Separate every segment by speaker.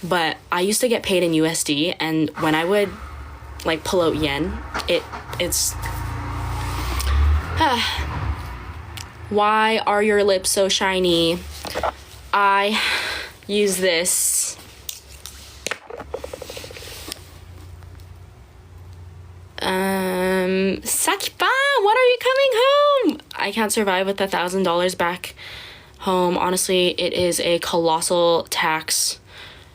Speaker 1: but I used to get paid in USD, and when I would like pull out yen, it's why are your lips so shiny? I use this Sakipan, what are you coming home? I can't survive with $1,000 back home. Honestly, it is a colossal tax.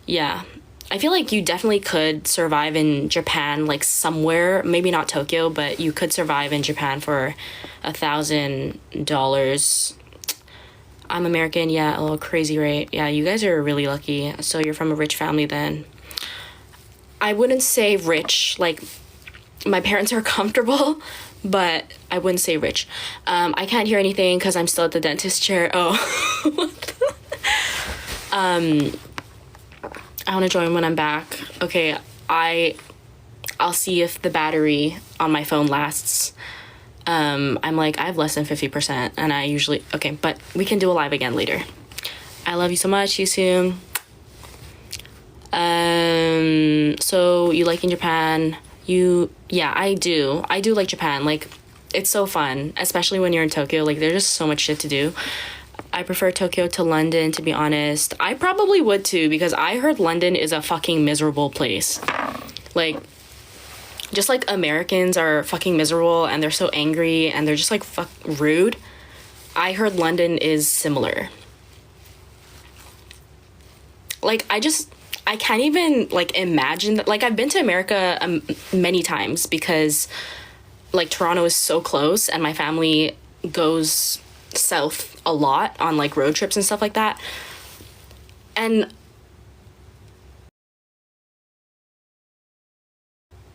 Speaker 1: Yeah, I feel like you definitely could survive in Japan, like somewhere, maybe not Tokyo, but you could survive in Japan for $1,000. I'm American, yeah, a little crazy, right? Yeah, you guys are really lucky. So you're from a rich family then. I wouldn't say rich, like my parents are comfortable, but I wouldn't say rich. I can't hear anything because I'm still at the dentist chair. Oh. I want to join when I'm back. Okay, I'll see if the battery on my phone lasts. I'm like, I have less than 50%, and I usually... Okay, but we can do a live again later. I love you so much. See you soon. So you like in Japan... Yeah, I do like Japan. Like, it's so fun, especially when you're in Tokyo. Like, there's just so much shit to do. I prefer Tokyo to London, to be honest. I probably would too, because I heard London is a fucking miserable place. Like, just like Americans are fucking miserable and they're so angry and they're just like rude. I heard London is similar. Like, I can't even, like, imagine that. Like, I've been to America many times because, like, Toronto is so close and my family goes south a lot on, like, road trips and stuff like that. And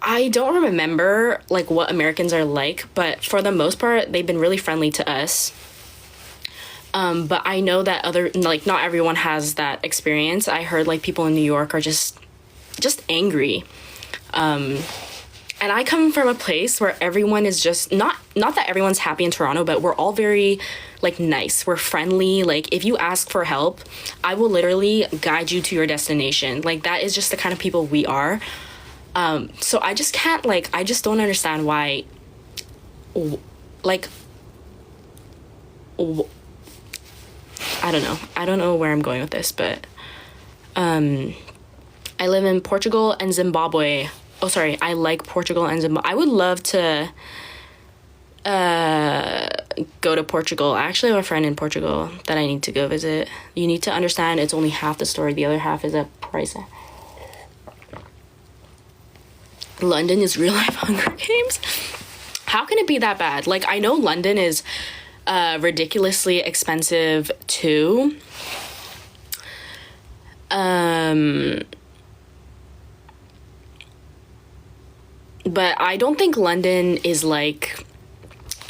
Speaker 1: I don't remember, like, what Americans are like, but for the most part, they've been really friendly to us. But I know that not everyone has that experience. I heard, like, people in New York are just angry. And I come from a place where everyone is just, not that everyone's happy in Toronto, but we're all very, like, nice. We're friendly. Like, if you ask for help, I will literally guide you to your destination. Like, that is just the kind of people we are. So I just can't, like, I just don't understand why, like, I don't know where I'm going with this, but I live in Portugal and Zimbabwe. Oh, sorry, I like Portugal and Zimbabwe. I would love to go to Portugal. I actually have a friend in Portugal that I need to go visit. You need to understand it's only half the story. The other half is a price. London is real life Hunger Games. How can it be that bad? Like, I know London is ridiculously expensive too. But I don't think London is like,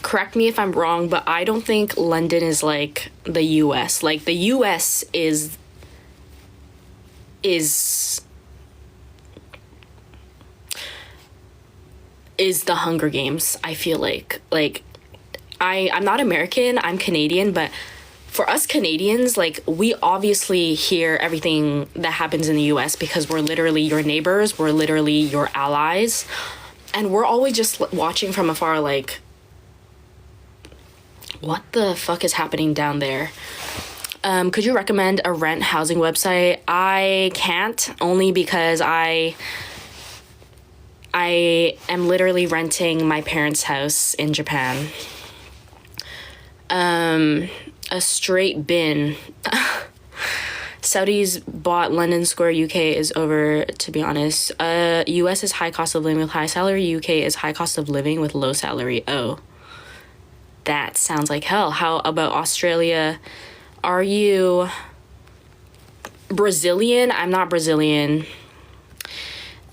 Speaker 1: correct me if I'm wrong, but I don't think London is like the US. Like, the US is the Hunger Games, I feel like. Like, I'm not American, I'm Canadian, but for us Canadians, like, we obviously hear everything that happens in the US because we're literally your neighbors, we're literally your allies, and we're always just watching from afar, like, what the fuck is happening down there? Could you recommend a rent housing website? I can't, only because I am literally renting my parents' house in Japan. A straight bin. Saudis bought London Square. UK is over, to be honest. US is high cost of living with high salary. UK is high cost of living with low salary. Oh, that sounds like hell. How about Australia? Are you Brazilian? I'm not Brazilian.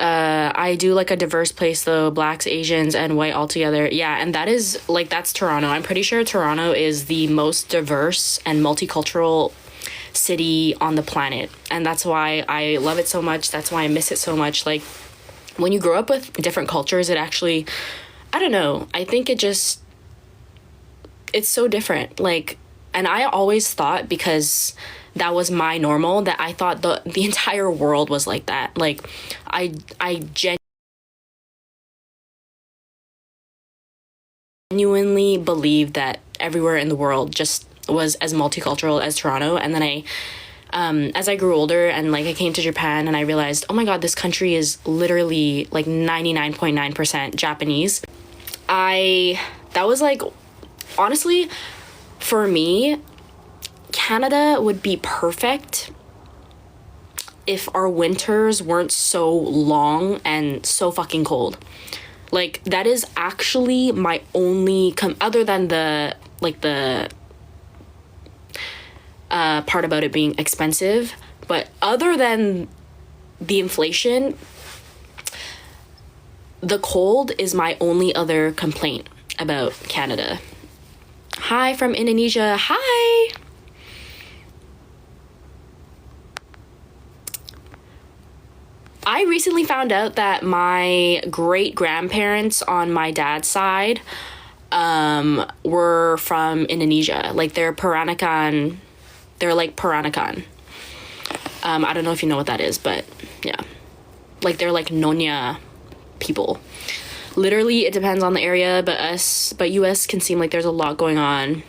Speaker 1: I do like a diverse place though, blacks, Asians, and white all together. Yeah, and that is, like, that's Toronto. I'm pretty sure Toronto is the most diverse and multicultural city on the planet. And that's why I love it so much. That's why I miss it so much. Like, when you grow up with different cultures, it actually, I don't know, I think it's so different. Like, and I always thought, because that was my normal, that I thought the entire world was like that. Like I genuinely believed that everywhere in the world just was as multicultural as Toronto. And then as I grew older and like I came to Japan and I realized, oh my god, this country is literally like 99.9% Japanese. That was like, honestly, for me, Canada would be perfect if our winters weren't so long and so fucking cold. Like, that is actually my only other than the part about it being expensive, but other than the inflation, the cold is my only other complaint about Canada. Hi from Indonesia. Hi. I recently found out that my great grandparents on my dad's side were from Indonesia. Like they're Peranakan. They're like Peranakan. I don't know if you know what that is, but yeah. Like they're like Nonya people. Literally, it depends on the area, but US can seem like there's a lot going on.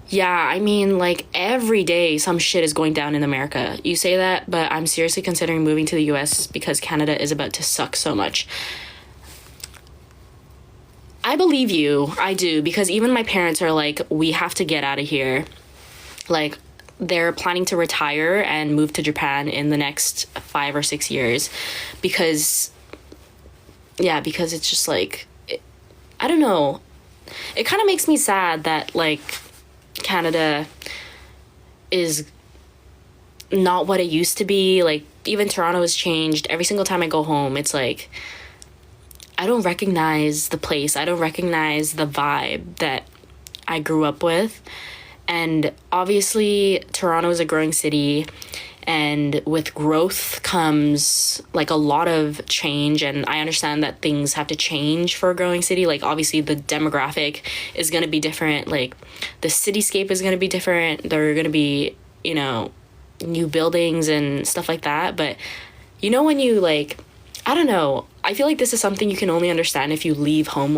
Speaker 1: Yeah, I mean, like, every day some shit is going down in America. You say that, but I'm seriously considering moving to the US because Canada is about to suck so much. I believe you. I do, because even my parents are like, we have to get out of here. Like, they're planning to retire and move to Japan in the next 5 or 6 years because it's just like, I don't know. It kind of makes me sad that, like, Canada is not what it used to be. Like, even Toronto has changed. Every single time I go home, it's like I don't recognize the place. I don't recognize the vibe that I grew up with. And obviously Toronto is a growing city, and with growth comes like a lot of change, and I understand that things have to change for a growing city. Like, obviously the demographic is going to be different, like the cityscape is going to be different, there are going to be, you know, new buildings and stuff like that. But you know, when you, like, I don't know, I feel like this is something you can only understand if you leave home